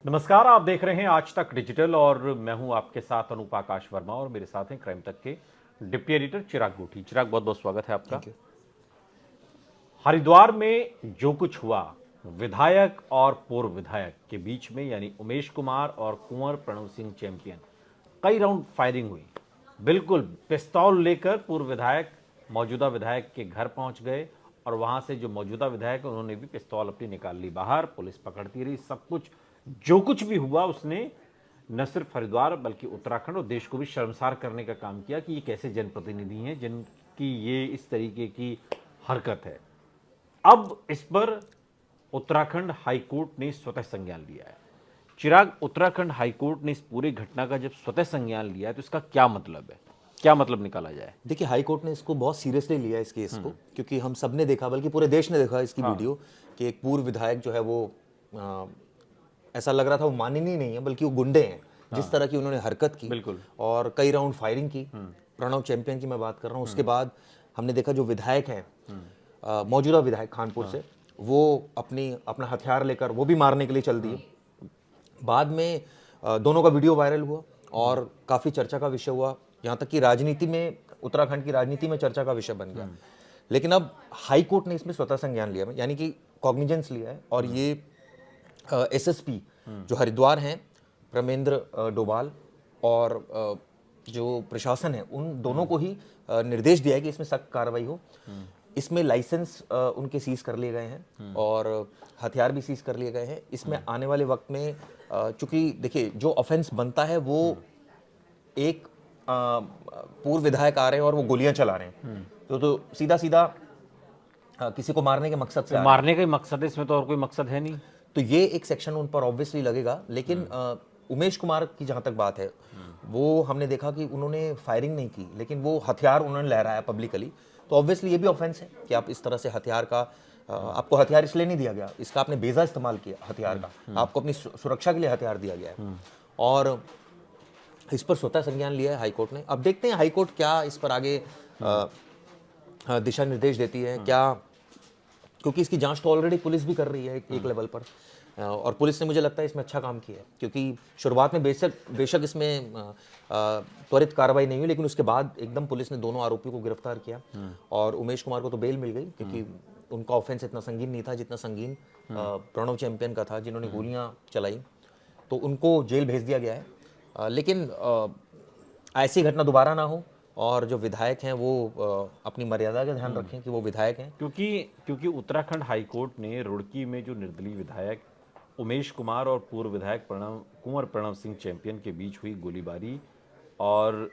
नमस्कार, आप देख रहे हैं आज तक डिजिटल और मैं हूं आपके साथ अनूप आकाश वर्मा और मेरे साथ हैं क्राइम तक के डिप्टी एडिटर चिराग गोठी। चिराग, बहुत बहुत स्वागत है आपका। Thank you. हरिद्वार में जो कुछ हुआ, विधायक और पूर्व विधायक के बीच में यानी उमेश कुमार और कुंवर प्रणव सिंह चैंपियन, कई राउंड फायरिंग हुई। बिल्कुल पिस्तौल लेकर पूर्व विधायक मौजूदा विधायक के घर पहुंच गए और वहां से जो मौजूदा विधायक है उन्होंने भी पिस्तौल अपनी निकाल ली बाहर। पुलिस पकड़ती रही। सब कुछ जो कुछ भी हुआ उसने न सिर्फ हरिद्वार बल्कि उत्तराखंड और देश को भी शर्मसार करने का काम किया कि ये कैसे जनप्रतिनिधि हैं जिनकी ये इस तरीके की हरकत है। अब इस पर उत्तराखंड हाईकोर्ट ने स्वतः संज्ञान लिया है। चिराग, उत्तराखंड हाईकोर्ट ने इस पूरी घटना का जब स्वतः संज्ञान लिया है तो इसका क्या मतलब है, क्या मतलब निकाला जाए? देखिए, हाई कोर्ट ने इसको बहुत सीरियसली लिया इस केस को, क्योंकि हम सब ने देखा, बल्कि पूरे देश ने देखा इसकी वीडियो कि एक पूर्व विधायक जो है वो आ, ऐसा लग रहा था वो माननीय नहीं है बल्कि वो गुंडे हैं। जिस तरह की उन्होंने हरकत की बिल्कुल। और कई राउंड फायरिंग की। प्रणव चैंपियन की मैं बात कर रहा हूँ। उसके बाद हमने देखा जो विधायक हैं, मौजूदा विधायक खानपुर से, वो अपना हथियार लेकर वो भी मारने के लिए चल दिए। बाद में दोनों का वीडियो वायरल हुआ और काफ़ी चर्चा का विषय हुआ। यहाँ तक कि राजनीति में, उत्तराखंड की राजनीति में चर्चा का विषय बन गया। लेकिन अब हाई कोर्ट ने इसमें स्वतः संज्ञान लिया, यानी कि कॉग्निजेंस लिया है। और ये एसएसपी जो हरिद्वार हैं, प्रमेंद्र डोभाल, और जो प्रशासन है, उन दोनों को ही निर्देश दिया है कि इसमें सख्त कार्रवाई हो। इसमें लाइसेंस उनके सीज कर लिए गए हैं और हथियार भी सीज कर लिए गए हैं। इसमें आने वाले वक्त में चूंकि देखिए जो ऑफेंस बनता है वो एक पूर्व विधायक आ रहे हैं और वो गोलियां चला रहे हैं, तो सीधा सीधा किसी को मारने के मकसद से आ रहे हैं। मारने का ही मकसद है, इसमें तो और कोई मकसद है नहीं। तो ये एक सेक्शन उन पर ऑब्वियसली लगेगा। लेकिन उमेश कुमार की जहाँ तक बात है, वो हमने देखा कि उन्होंने फायरिंग नहीं की, लेकिन वो हथियार उन्होंने लहराया पब्लिकली। तो ऑब्वियसली ये भी ऑफेंस है कि आप इस तरह से हथियार का, आपको हथियार इसलिए नहीं दिया गया, इसका आपने बेजा इस्तेमाल किया हथियार का, आपको अपनी सुरक्षा के लिए हथियार दिया गया है। और इस पर स्वतः संज्ञान लिया है हाईकोर्ट ने। अब देखते हैं हाईकोर्ट क्या इस पर आगे दिशा निर्देश देती है क्या, क्योंकि इसकी जांच तो ऑलरेडी पुलिस भी कर रही है एक लेवल पर। और पुलिस ने, मुझे लगता है, इसमें अच्छा काम किया है, क्योंकि शुरुआत में बेशक इसमें त्वरित कार्रवाई नहीं हुई, लेकिन उसके बाद एकदम पुलिस ने दोनों आरोपियों को गिरफ्तार किया। और उमेश कुमार को तो बेल मिल गई, क्योंकि उनका ऑफेंस इतना संगीन नहीं था जितना संगीन प्रणव चैंपियन का था, जिन्होंने गोलियां चलाई। तो उनको जेल भेज दिया गया है। लेकिन ऐसी घटना दोबारा ना हो और जो विधायक हैं वो अपनी मर्यादा का ध्यान रखें कि वो विधायक हैं। क्योंकि उत्तराखंड हाईकोर्ट ने रुड़की में जो निर्दलीय विधायक उमेश कुमार और पूर्व विधायक कुंवर प्रणव सिंह चैंपियन के बीच हुई गोलीबारी और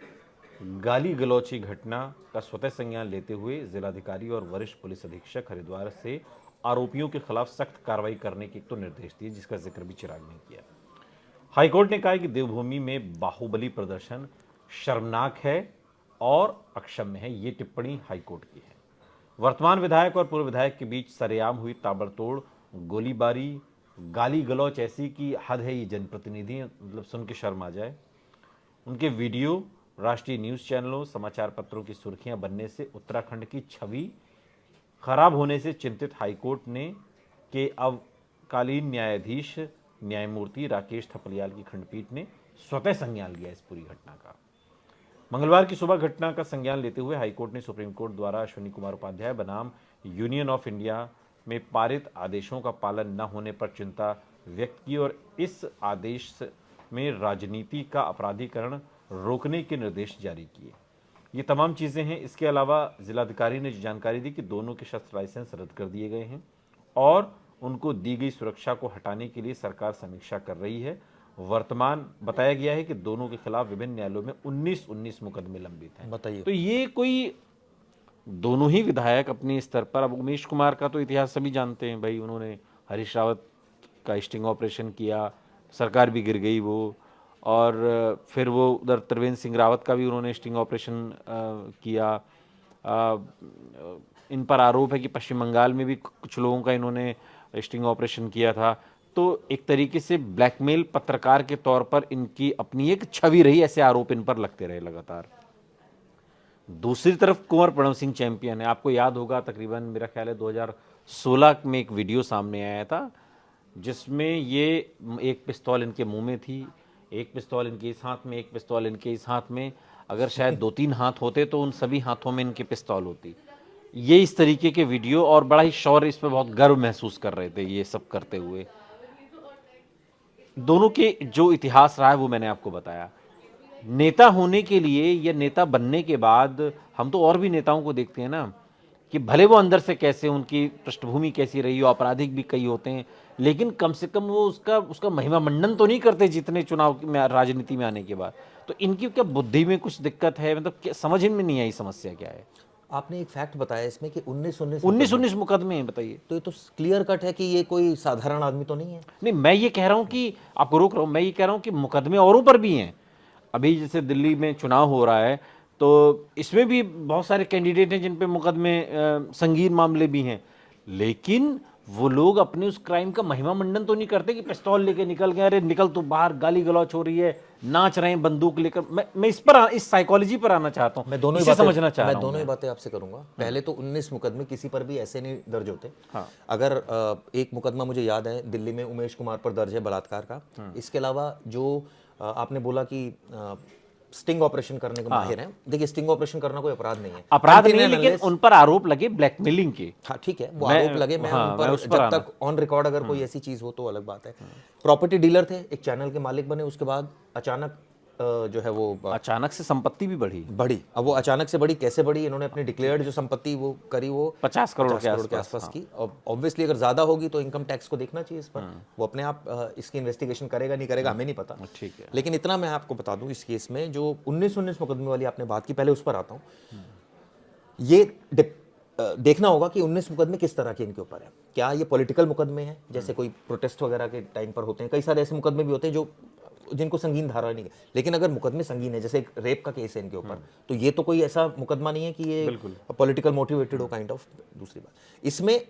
गाली गलौची घटना का स्वतः संज्ञान लेते हुए जिलाधिकारी और वरिष्ठ पुलिस अधीक्षक हरिद्वार से आरोपियों के खिलाफ सख्त कार्रवाई करने के तो निर्देश दिए, जिसका जिक्र भी चिराग ने किया। हाईकोर्ट ने कहा कि देवभूमि में बाहुबली प्रदर्शन शर्मनाक है और अक्षम्य है। ये टिप्पणी हाईकोर्ट की है। वर्तमान विधायक और पूर्व विधायक के बीच सरेआम हुई ताबड़तोड़ गोलीबारी, गाली गलौच ऐसी की हद है। ये जनप्रतिनिधि, मतलब सुन के शर्म आ जाए। उनके वीडियो राष्ट्रीय न्यूज चैनलों, समाचार पत्रों की सुर्खियां बनने से उत्तराखंड की छवि खराब होने से चिंतित हाईकोर्ट ने के अवकालीन न्यायाधीश न्यायमूर्ति राकेश थपलियाल की खंडपीठ ने स्वतः संज्ञान लिया इस पूरी घटना का। मंगलवार की सुबह घटना का संज्ञान लेते हुए हाईकोर्ट ने सुप्रीम कोर्ट द्वारा अश्विनी कुमार उपाध्याय बनाम यूनियन ऑफ इंडिया में पारित आदेशों का पालन न होने पर चिंता व्यक्त की और इस आदेश में राजनीति का अपराधीकरण रोकने के निर्देश जारी किए। ये तमाम चीज़ें हैं। इसके अलावा जिलाधिकारी ने जानकारी दी कि दोनों के शस्त्र लाइसेंस रद्द कर दिए गए हैं और उनको दी गई सुरक्षा को हटाने के लिए सरकार समीक्षा कर रही है। वर्तमान बताया गया है कि दोनों के खिलाफ विभिन्न न्यायालयों में 19 मुकदमे लंबित हैं। बताइए। तो ये कोई दोनों ही विधायक अपने स्तर पर, अब उमेश कुमार का तो इतिहास सभी जानते हैं भाई, उन्होंने हरीश रावत का स्टिंग ऑपरेशन किया, सरकार भी गिर गई वो, और फिर वो उधर त्रिवेंद्र सिंह रावत का भी उन्होंने स्टिंग ऑपरेशन किया। इन पर आरोप है कि पश्चिम बंगाल में भी कुछ लोगों का इन्होंने स्टिंग ऑपरेशन किया था। तो एक तरीके से ब्लैकमेल पत्रकार के तौर पर इनकी अपनी एक छवि रही, ऐसे आरोप इन पर लगते रहे लगातार। दूसरी तरफ कुंवर प्रणव सिंह चैंपियन है। आपको याद होगा, तकरीबन मेरा ख्याल है 2016 में एक वीडियो सामने आया था जिसमें ये एक पिस्तौल इनके मुंह में थी, एक पिस्तौल इनके इस हाथ में, एक पिस्तौल इनके इस हाथ में। अगर शायद 2-3 हाथ होते तो उन सभी हाथों में इनके पिस्तौल होती। ये इस तरीके के वीडियो, और बड़ा ही शौर्य, इस पे बहुत गर्व महसूस कर रहे थे ये सब करते हुए। दोनों के जो इतिहास रहा है वो मैंने आपको बताया। नेता होने के लिए या नेता बनने के बाद हम तो और भी नेताओं को देखते हैं ना, कि भले वो अंदर से कैसे, उनकी पृष्ठभूमि कैसी रही हो, आपराधिक भी कई होते हैं, लेकिन कम से कम वो उसका महिमा मंडन तो नहीं करते जितने चुनाव में, राजनीति में आने के बाद। तो इनकी क्या बुद्धि में कुछ दिक्कत है, मतलब समझ में नहीं आई समस्या क्या है। आपने एक फैक्ट बताया इसमें कि 19-19 19 मुकदमे हैं, बताइए। तो ये तो क्लियर कट है कि ये कोई साधारण आदमी तो नहीं है। नहीं, मैं ये कह रहा हूं कि आपको रोक रहा हूं, मैं ये कह रहा हूं कि मुकदमे औरों पर भी हैं। अभी जैसे दिल्ली में चुनाव हो रहा है, तो इसमें भी बहुत सारे कैंडिडेट हैं जिन पे मुकदमे, संगीन मामले भी हैं, लेकिन वो लोग अपने उस क्राइम का महिमा मंडन तो नहीं करते कि पिस्तौल लेके निकल गए, अरे निकल तो बाहर, गाली गलौच हो रही है, नाच रहे हैं बंदूक लेकर। मैं इस साइकोलॉजी पर आना चाहता हूँ, मैं दोनों ही इसे बातें समझना चाह मैं रहा हूँ। दोनों ही बातें आपसे करूंगा। पहले तो 19 मुकदमे किसी पर भी ऐसे नहीं दर्ज होते। हाँ। अगर एक मुकदमा मुझे याद है दिल्ली में उमेश कुमार पर दर्ज है बलात्कार का। इसके अलावा जो आपने बोला कि स्टिंग ऑपरेशन करने के माहिर हैं, देखिए स्टिंग ऑपरेशन करना कोई अपराध नहीं है, अपराध नहीं है, Until and लेकिन unless- उन पर आरोप लगे ब्लैकमेलिंग के। हाँ ठीक है, वो आरोप लगे, मैं उन पर उस पर जब तक ऑन रिकॉर्ड अगर कोई ऐसी चीज हो तो अलग बात है। प्रॉपर्टी डीलर थे, एक चैनल के मालिक बने, उसके बाद अचानक जो है वो अचानक से संपत्ति भी बढ़ी, बढ़ी। अब वो अचानक से बढ़ी, कैसे बढ़ी, इन्होंने अपनी डिक्लेयर्ड जो संपत्ति वो करी, वो 50 करोड़ के 50 करोड़ के आसपास। आसपास की। और ऑब्वियसली अगर ज्यादा होगी तो इनकम टैक्स को देखना चाहिए इस पर, वो अपने आप इसकी इन्वेस्टिगेशन करेगा नहीं करेगा हमें नहीं पता। ठीक है। लेकिन इतना मैं आपको बता दूं, इस केस में जो 19-19 मुकदमे वाली आपने बात की, पहले उस पर आता हूं। ये देखना होगा कि 19 मुकदमे किस तरह के इनके ऊपर है। क्या ये पॉलिटिकल मुकदमे हैं, जैसे कोई प्रोटेस्ट वगैरह के टाइम पर होते हैं, कई सारे ऐसे मुकदमे भी होते हैं जो जिनको संगीन धारा नहीं है। लेकिन अगर मुकदमे संगीन है, जैसे एक रेप का केस है इनके ऊपर, तो ये तो कोई ऐसा मुकदमा नहीं है कि ये पॉलिटिकल मोटिवेटेड हो, काइंड ऑफ। दूसरी बात इसमें,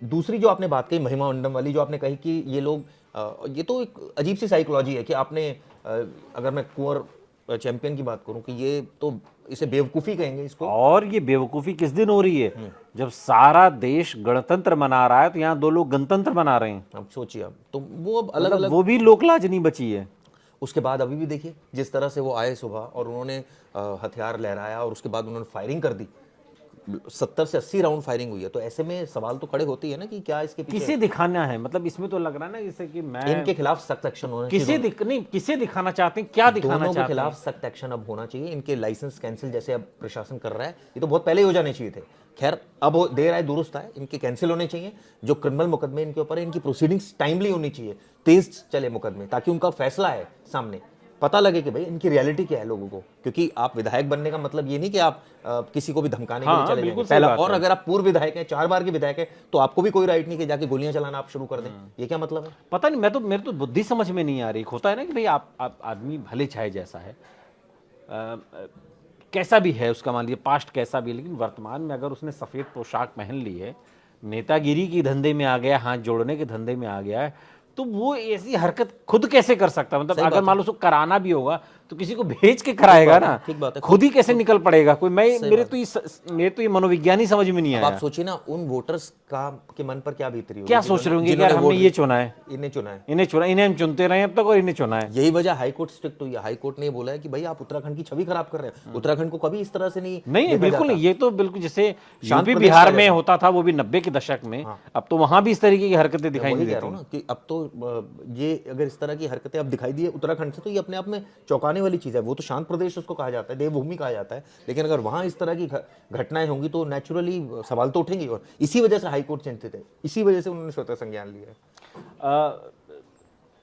दूसरी जो आपने बात कही महिमा मंडन वाली, जो आपने कही कि ये लोग ये तो एक अजीब सी साइकोलॉजी है कि आपने अगर मैं कुंवर चैंपियन की बात करूं कि ये तो इसे बेवकूफ़ी कहेंगे इसको। और ये बेवकूफ़ी किस दिन हो रही है, जब सारा देश गणतंत्र मना रहा है, तो यहाँ दो लोग गणतंत्र मना रहे हैं। अब सोचिए, अब तो वो अब अलग मतलब अलग। वो भी लोकलाज नहीं बची है। उसके बाद अभी भी देखिए जिस तरह से वो आए सुबह और उन्होंने हथियार लहराया और उसके बाद उन्होंने फायरिंग कर दी, 70 से 80 राउंड फायरिंग हुई है। तो ऐसे में सवाल तो खड़े होती है ना कि क्या इसके पीछे किसे दिखाना है, मतलब इसमें तो लग रहा है ना जैसे कि मैं इनके खिलाफ सख्त एक्शन होना चाहिए। किसे दिखाना चाहते हैं, क्या दिखाना दोनों के चाहते हैं। खिलाफ सख्त एक्शन अब होना चाहिए। इनके लाइसेंस कैंसिल जैसे अब प्रशासन कर रहा है, ये तो बहुत पहले ही हो जाने चाहिए थे। खैर अब वो देर आए दुरुस्त आए, इनके कैंसिल होने चाहिए। जो क्रिमिनल मुकदमे इनके ऊपर है, इनकी प्रोसीडिंग्स टाइमली होनी चाहिए, तेज चले मुकदमे, ताकि उनका फैसला है सामने, पता लगे कि भाई इनकी रियलिटी क्या है लोगों को। क्योंकि आप विधायक बनने का मतलब ये नहीं कि आप किसी को भी धमकाने के लिए चले जाएंगे पहला। और अगर आप पूर्व विधायक हैं, 4 बार के विधायक हैं, तो आपको भी कोई राइट नहीं कि जाके गोलियां चलाना आप शुरू कर दें। ये क्या मतलब है? पता नहीं, मेरे तो बुद्धि समझ में नहीं आ रही। होता है ना कि भाई आप आदमी भले चाहे जैसा है, कैसा भी है उसका, मान लीजिए पास्ट कैसा भी है, लेकिन वर्तमान में अगर उसने सफ़ेद पोशाक पहन ली है, नेतागिरी के धंधे में आ गया, हाथ जोड़ने के धंधे में आ गया है, तो वो ऐसी हरकत खुद कैसे कर सकता है? मतलब अगर मान लो उसको कराना भी होगा तो किसी को भेज के कराएगा ना, ठीक बात है। खुद ही कैसे निकल पड़ेगा कोई? मेरे तो ये मनोविज्ञान ही समझ में नहीं अब आया। आप सोचिए ना, उन वोटर्स का के मन पर क्या बीत रही होगी। क्या सोच रहे होंगे यार, हमने ये चुना है, इन्हें चुना है, इन्हें हम चुनते रहे अब तक और इन्हें चुना है। यही वजह हाईकोर्ट स्ट्रिक्ट हुई है। हाईकोर्ट ने बोला है कि भाई आप उत्तराखंड की छवि खराब कर रहे हैं। उत्तराखंड को कभी इस तरह से नहीं देखा बिल्कुल जाता। नहीं। ये तो बिल्कुल जैसे शांत यूपी प्रदेश बिहार का में जैसा। होता था, वो भी 90 के दशक में। अब तो वहां भी इस तरीके की हरकतें दिखाई वही नहीं कह रहा हूँ देती। ना कि अब तो ये अगर इस तरह की हरकतें अब दिखाई दी है उत्तराखंड से, तो ये अपने आप में चौंकाने वाली चीज़ है। वो तो शांत प्रदेश उसको कहा जाता है, देवभूमि कहा जाता है, लेकिन अगर वहाँ इस तरह की घटनाएं होंगी तो नेचुरली सवाल तो उठेंगे। और इसी वजह से हाईकोर्ट चिंतित है, इसी वजह से उन्होंने स्वतः संज्ञान लिया है।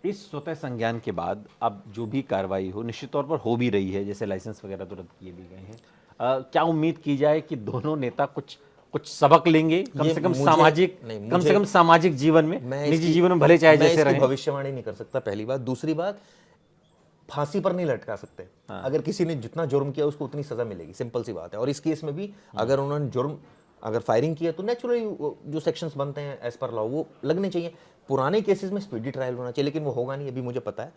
इस स्वतः संज्ञान के बाद अब जो भी कार्रवाई हो, निश्चित तौर पर हो भी रही है, जैसे लाइसेंस वगैरह तो रद्द किए भी गए हैं। क्या उम्मीद की जाए कि दोनों नेता कुछ सबक लेंगे, कम से कम सामाजिक जीवन में, निजी जीवन में भले चाहे जैसे रहे? भविष्यवाणी नहीं कर सकता, पहली बात। दूसरी बात, फांसी पर नहीं लटका सकते। अगर किसी ने जितना जुर्म किया उसको उतनी सजा मिलेगी, सिंपल सी बात है। और इस केस में भी अगर उन्होंने अगर फायरिंग किया तो नेचुरली जो सेक्शंस बनते हैं एज पर लॉ वो लगने चाहिए। पुराने केसेस में स्पीडी ट्रायल होना चाहिए, लेकिन वो होगा नहीं, अभी मुझे पता है।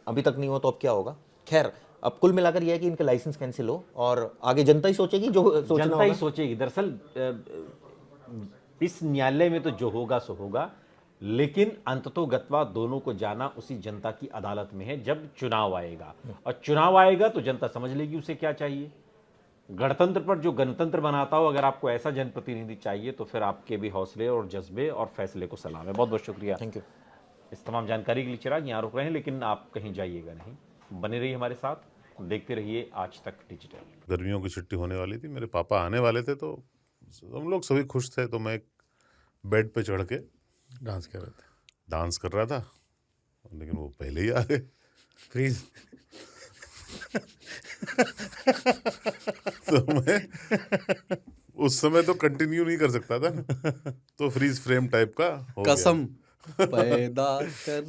अभी तक नहीं हो तो अब क्या होगा? खैर, अब कुल मिलाकर यह है कि इनके लाइसेंस कैंसिल हो और आगे जनता ही सोचेगी जो सोचना जनता ही सोचेगी। दरअसल इस न्यायालय में तो जो होगा सो होगा, लेकिन अंततोगत्वा दोनों को जाना उसी जनता की अदालत में है जब चुनाव आएगा, और चुनाव आएगा तो जनता समझ लेगी उसे क्या चाहिए। गणतंत्र पर जो गणतंत्र बनाता हो, अगर आपको ऐसा जनप्रतिनिधि चाहिए तो फिर आपके भी हौसले और जज्बे और फैसले को सलाम है। बहुत बहुत शुक्रिया थैंक यू। इस तमाम जानकारी के लिए। चिराग यहाँ रुक रहे हैं, लेकिन आप कहीं जाइएगा नहीं, बने रहिए हमारे साथ, देखते रहिए आज तक डिजिटल। गर्मियों की छुट्टी होने वाली थी, मेरे पापा आने वाले थे, तो हम लोग सभी खुश थे। तो मैं एक बेड पे चढ़ के डांस कर रहे थे, डांस कर रहा था, लेकिन वो पहले ही आ गए। फ्रीज। तो मैं उस समय तो कंटिन्यू नहीं कर सकता था ना, तो फ्रीज फ्रेम टाइप का हो गया। कसम पैदा कर